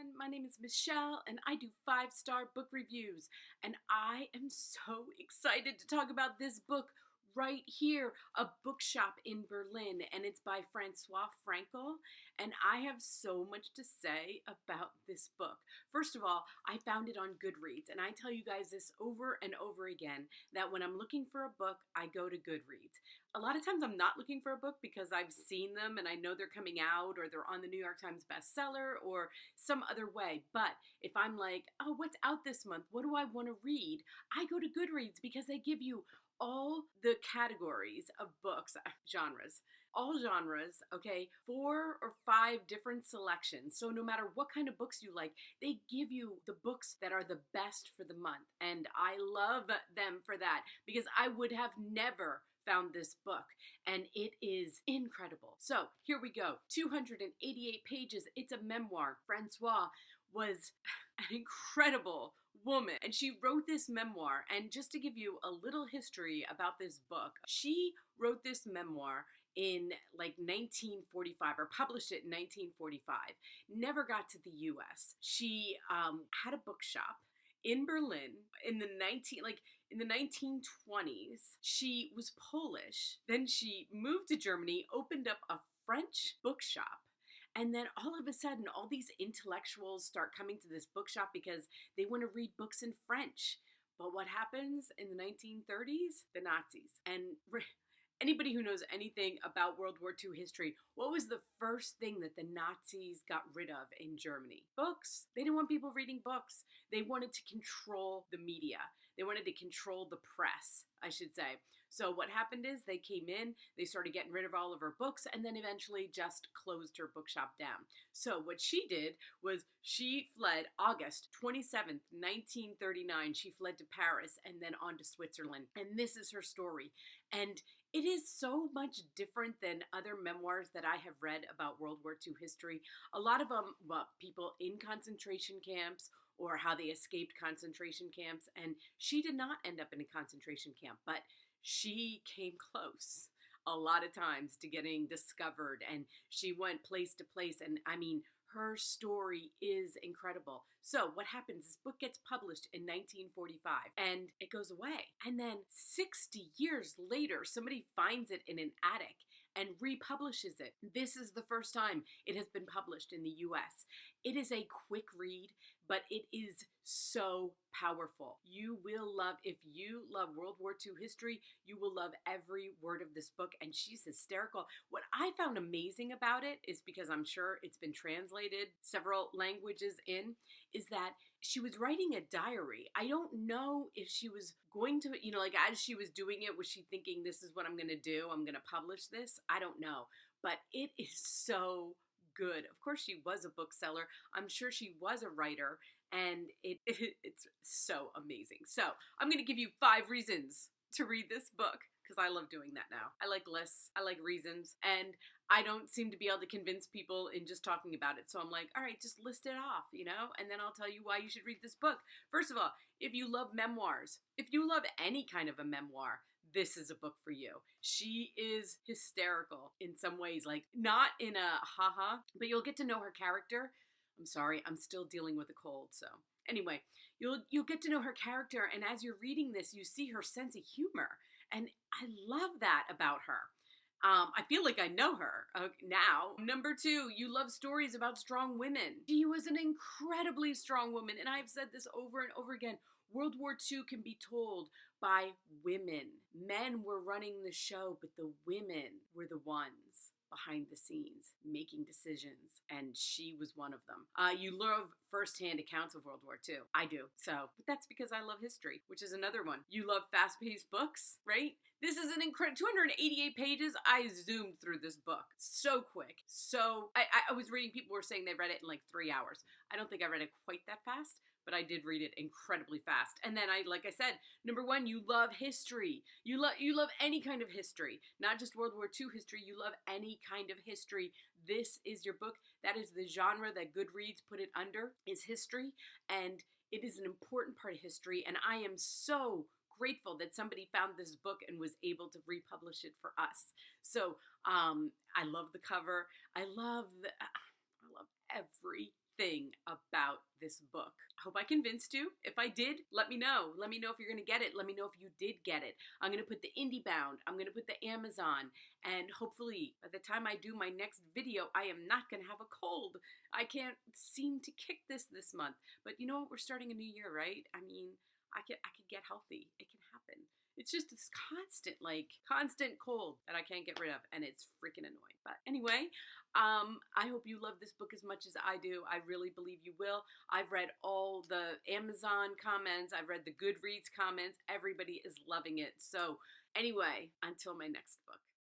everyone. My name is Michelle and I do 5-star book reviews. And I am so excited to talk about this book right here, A Bookshop in Berlin. And it's by Francois Frankel. And I have so much to say about this book. First of all, I found it on Goodreads. And I tell you guys this over and over again, that when I'm looking for a book, I go to Goodreads. A lot of times I'm not looking for a book because I've seen them and I know they're coming out or they're on the New York Times bestseller or some other way. But if I'm like, oh, what's out this month? What do I want to read? I go to Goodreads because they give you all the categories of books, genres, all genres, okay, 4 or 5 different selections. So no matter what kind of books you like, they give you the books that are the best for the month. And I love them for that because I would have never found this book, and it is incredible. So here we go, 288 pages. It's a memoir. Francois was an incredible woman, and she wrote this memoir. And just to give you a little history about this book, she wrote this memoir in like 1945, or published it in 1945. Never got to the US. She had a bookshop in Berlin in the 1920s. She was Polish. Then she moved to Germany, opened up a French bookshop. And then all of a sudden, all these intellectuals start coming to this bookshop because they want to read books in French. But what happens in the 1930s? The Nazis. And anybody who knows anything about World War II history, what was the first thing that the Nazis got rid of in Germany? Books. They didn't want people reading books. They wanted to control the media. They wanted to control the press, I should say. So what happened is they came in, they started getting rid of all of her books, and then eventually just closed her bookshop down. So what she did was she fled August 27th, 1939. She fled to Paris and then on to Switzerland. And this is her story. And it is so much different than other memoirs that I have read about World War II history. A lot of them, well, people in concentration camps or how they escaped concentration camps. And she did not end up in a concentration camp, but she came close a lot of times to getting discovered, and she went place to place. And I mean, her story is incredible. So what happens, this book gets published in 1945 and it goes away. And then 60 years later, somebody finds it in an attic and republishes it. This is the first time it has been published in the US. It is a quick read, but it is so powerful. You will love, if you love World War II history, you will love every word of this book, and she's hysterical. What I found amazing about it is, because I'm sure it's been translated several languages in, is that she was writing a diary. I don't know if she was going to, like as she was doing it, was she thinking, this is what I'm going to do? I'm going to publish this? I don't know. But it is so good. Of course, she was a bookseller. I'm sure she was a writer, and it's so amazing. So I'm going to give you 5 reasons to read this book, because I love doing that now. I like lists, I like reasons, and I don't seem to be able to convince people in just talking about it. So I'm like, all right, just list it off, and then I'll tell you why you should read this book. First of all, if you love memoirs, if you love any kind of a memoir, this is a book for you. She is hysterical in some ways, like not in a haha, but you'll get to know her character. I'm sorry, I'm still dealing with a cold, so anyway, you'll get to know her character, and as you're reading this, you see her sense of humor, and I love that about her. I feel like I know her now. Number 2, you love stories about strong women. She was an incredibly strong woman, and I've said this over and over again. World War II can be told by women. Men were running the show, but the women were the ones behind the scenes making decisions, and she was one of them. You love firsthand accounts of World War II. I do. But that's because I love history, which is another one. You love fast-paced books, right? This is an incredible 288 pages. I zoomed through this book so quick. So I was reading, people were saying they read it in like 3 hours. I don't think I read it quite that fast, but I did read it incredibly fast. And then like I said, number 1, you love history. You love any kind of history, not just World War II history. You love any kind of history. This is your book. That is the genre that Goodreads put it under, is history. And it is an important part of history. And I am so grateful that somebody found this book and was able to republish it for us. So I love the cover. I love everything everything about this book. I hope I convinced you. If I did, let me know. Let me know if you're going to get it. Let me know if you did get it. I'm going to put the IndieBound. I'm going to put the Amazon. And hopefully, by the time I do my next video, I am not going to have a cold. I can't seem to kick this month. But you know what? We're starting a new year, right? I mean, I could get healthy. It can happen. It's just this constant cold that I can't get rid of, and it's freaking annoying. But anyway, I hope you love this book as much as I do. I really believe you will. I've read all the Amazon comments. I've read the Goodreads comments. Everybody is loving it. So anyway, until my next book.